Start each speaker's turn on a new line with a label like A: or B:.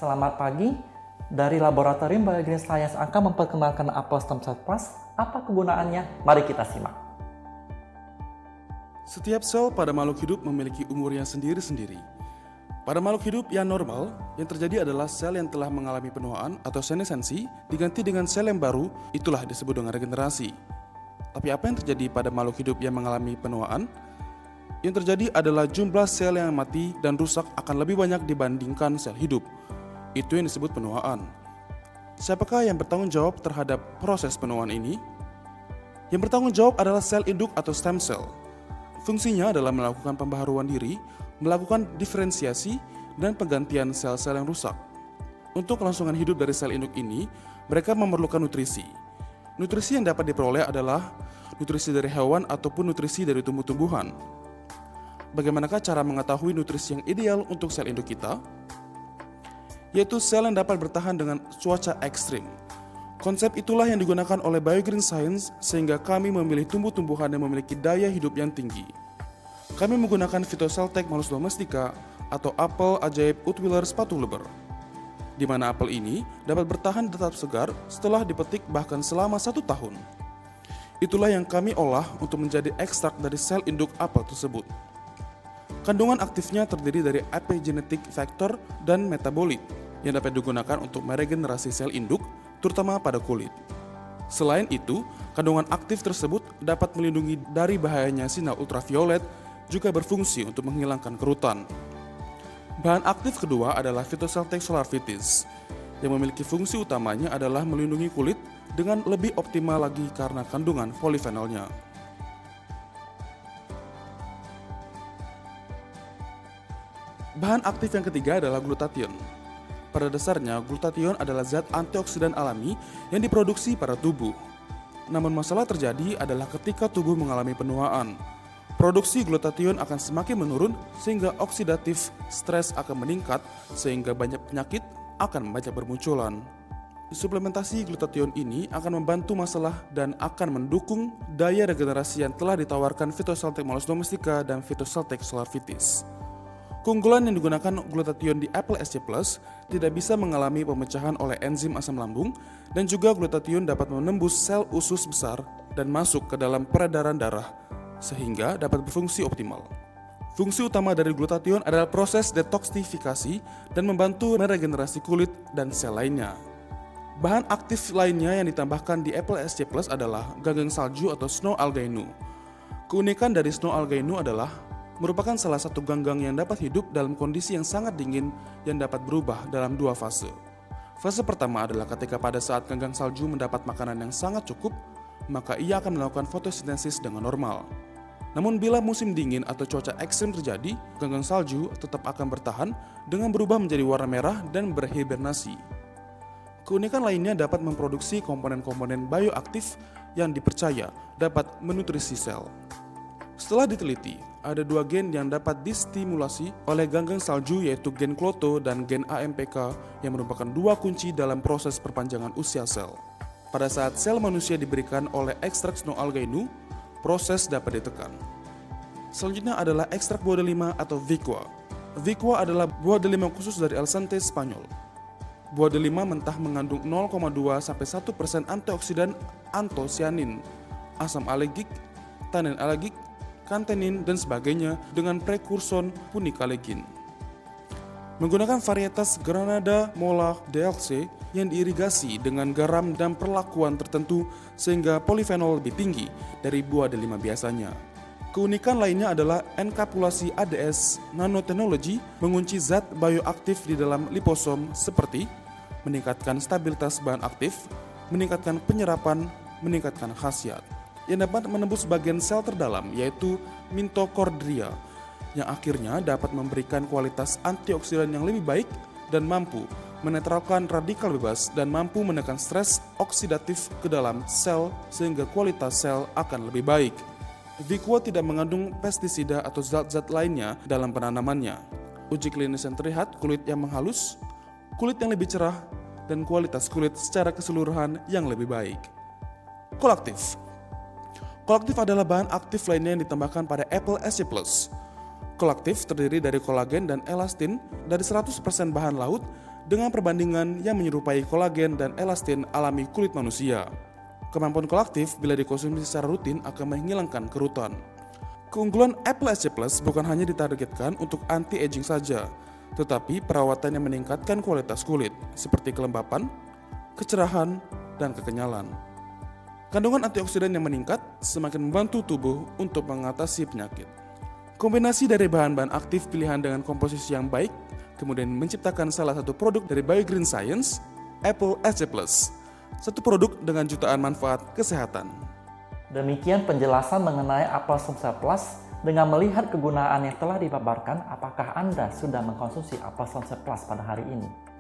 A: Selamat pagi. Dari Laboratorium Biogenetic Science akan memperkenalkan apel stem cell plus. Apa kegunaannya? Mari kita simak.
B: Setiap sel pada makhluk hidup memiliki umurnya sendiri-sendiri. Pada makhluk hidup yang normal, yang terjadi adalah sel yang telah mengalami penuaan atau senescensi diganti dengan sel yang baru, itulah disebut dengan regenerasi. Tapi apa yang terjadi pada makhluk hidup yang mengalami penuaan? Yang terjadi adalah jumlah sel yang mati dan rusak akan lebih banyak dibandingkan sel hidup. Itu yang disebut penuaan. Siapakah yang bertanggung jawab terhadap proses penuaan ini? Yang bertanggung jawab adalah sel induk atau stem cell. Fungsinya adalah melakukan pembaharuan diri, melakukan diferensiasi, dan penggantian sel-sel yang rusak. Untuk kelangsungan hidup dari sel induk ini, mereka memerlukan nutrisi. Nutrisi yang dapat diperoleh adalah nutrisi dari hewan ataupun nutrisi dari tumbuh-tumbuhan. Bagaimanakah cara mengetahui nutrisi yang ideal untuk sel induk kita? Yaitu sel yang dapat bertahan dengan cuaca ekstrim. Konsep itulah yang digunakan oleh Biogenetic Science sehingga kami memilih tumbuh-tumbuhan yang memiliki daya hidup yang tinggi. Kami menggunakan Phytoceltec Malus domestica atau apel ajaib Utwiller spatuleber, di mana apel ini dapat bertahan tetap segar setelah dipetik bahkan selama 1 tahun. Itulah yang kami olah untuk menjadi ekstrak dari sel induk apel tersebut. Kandungan aktifnya terdiri dari epigenetic factor dan metabolit yang dapat digunakan untuk meregenerasi sel induk, terutama pada kulit. Selain itu, kandungan aktif tersebut dapat melindungi dari bahayanya sinar ultraviolet, juga berfungsi untuk menghilangkan kerutan. Bahan aktif kedua adalah Phytoceltec solarvitis, yang memiliki fungsi utamanya adalah melindungi kulit dengan lebih optimal lagi karena kandungan polifenolnya. Bahan aktif yang ketiga adalah glutathione. Pada dasarnya, glutathione adalah zat antioksidan alami yang diproduksi pada tubuh. Namun masalah terjadi adalah ketika tubuh mengalami penuaan. Produksi glutathione akan semakin menurun sehingga oksidatif stres akan meningkat sehingga banyak penyakit akan banyak bermunculan. Suplementasi glutathione ini akan membantu masalah dan akan mendukung daya regenerasi yang telah ditawarkan Phytoceltec Malus domestica dan Phytoceltec solarvitis. Keunggulan yang digunakan glutathione di apel SC+ tidak bisa mengalami pemecahan oleh enzim asam lambung dan juga glutathione dapat menembus sel usus besar dan masuk ke dalam peredaran darah sehingga dapat berfungsi optimal. Fungsi utama dari glutathione adalah proses detoksifikasi dan membantu meregenerasi kulit dan sel lainnya. Bahan aktif lainnya yang ditambahkan di apel SC+ adalah ganggang salju atau snow algae nu. Keunikan dari snow algae nu adalah merupakan salah satu ganggang yang dapat hidup dalam kondisi yang sangat dingin yang dapat berubah dalam 2 fase. Fase pertama adalah ketika pada saat ganggang salju mendapat makanan yang sangat cukup, maka ia akan melakukan fotosintesis dengan normal. Namun bila musim dingin atau cuaca ekstrim terjadi, ganggang salju tetap akan bertahan dengan berubah menjadi warna merah dan berhibernasi. Keunikan lainnya dapat memproduksi komponen-komponen bioaktif yang dipercaya dapat menutrisi sel. Setelah diteliti, ada 2 gen yang dapat distimulasi oleh ganggang salju yaitu gen Kloto dan gen AMPK yang merupakan 2 kunci dalam proses perpanjangan usia sel. Pada saat sel manusia diberikan oleh ekstrak snow algae nu, proses dapat ditekan. Selanjutnya adalah ekstrak buah delima atau Viqua. Viqua adalah buah delima khusus dari Alsante, Spanyol. Buah delima mentah mengandung 0,2-1% antioksidan antosianin, asam alergik, tanin alergik, kantenin, dan sebagainya dengan prekurson punikalegin. Menggunakan varietas Granada Mola DLC yang diirigasi dengan garam dan perlakuan tertentu sehingga polifenol lebih tinggi dari buah delima biasanya. Keunikan lainnya adalah enkapsulasi ADS nanotechnology mengunci zat bioaktif di dalam liposom seperti meningkatkan stabilitas bahan aktif, meningkatkan penyerapan, meningkatkan khasiat yang dapat menembus bagian sel terdalam yaitu mitokondria yang akhirnya dapat memberikan kualitas antioksidan yang lebih baik dan mampu menetralkan radikal bebas dan mampu menekan stres oksidatif ke dalam sel sehingga kualitas sel akan lebih baik. Viqua tidak mengandung pestisida atau zat-zat lainnya dalam penanamannya. Uji klinis yang terlihat kulit yang menghalus, kulit yang lebih cerah, dan kualitas kulit secara keseluruhan yang lebih baik. Kolaktif. Kolaktif adalah bahan aktif lainnya yang ditambahkan pada apel SC+. Kolaktif terdiri dari kolagen dan elastin dari 100% bahan laut dengan perbandingan yang menyerupai kolagen dan elastin alami kulit manusia. Kemampuan kolaktif bila dikonsumsi secara rutin akan menghilangkan kerutan. Keunggulan Apple SC Plus bukan hanya ditargetkan untuk anti-aging saja, tetapi perawatan yang meningkatkan kualitas kulit, seperti kelembapan, kecerahan, dan kekenyalan. Kandungan antioksidan yang meningkat semakin membantu tubuh untuk mengatasi penyakit. Kombinasi dari bahan-bahan aktif pilihan dengan komposisi yang baik, kemudian menciptakan salah satu produk dari BioGreen Science, Apple SC Plus. Satu produk dengan jutaan manfaat kesehatan.
A: Demikian penjelasan mengenai Apple Stomsel Plus. Dengan melihat kegunaan yang telah dipaparkan, apakah Anda sudah mengkonsumsi Apple Stomsel Plus pada hari ini?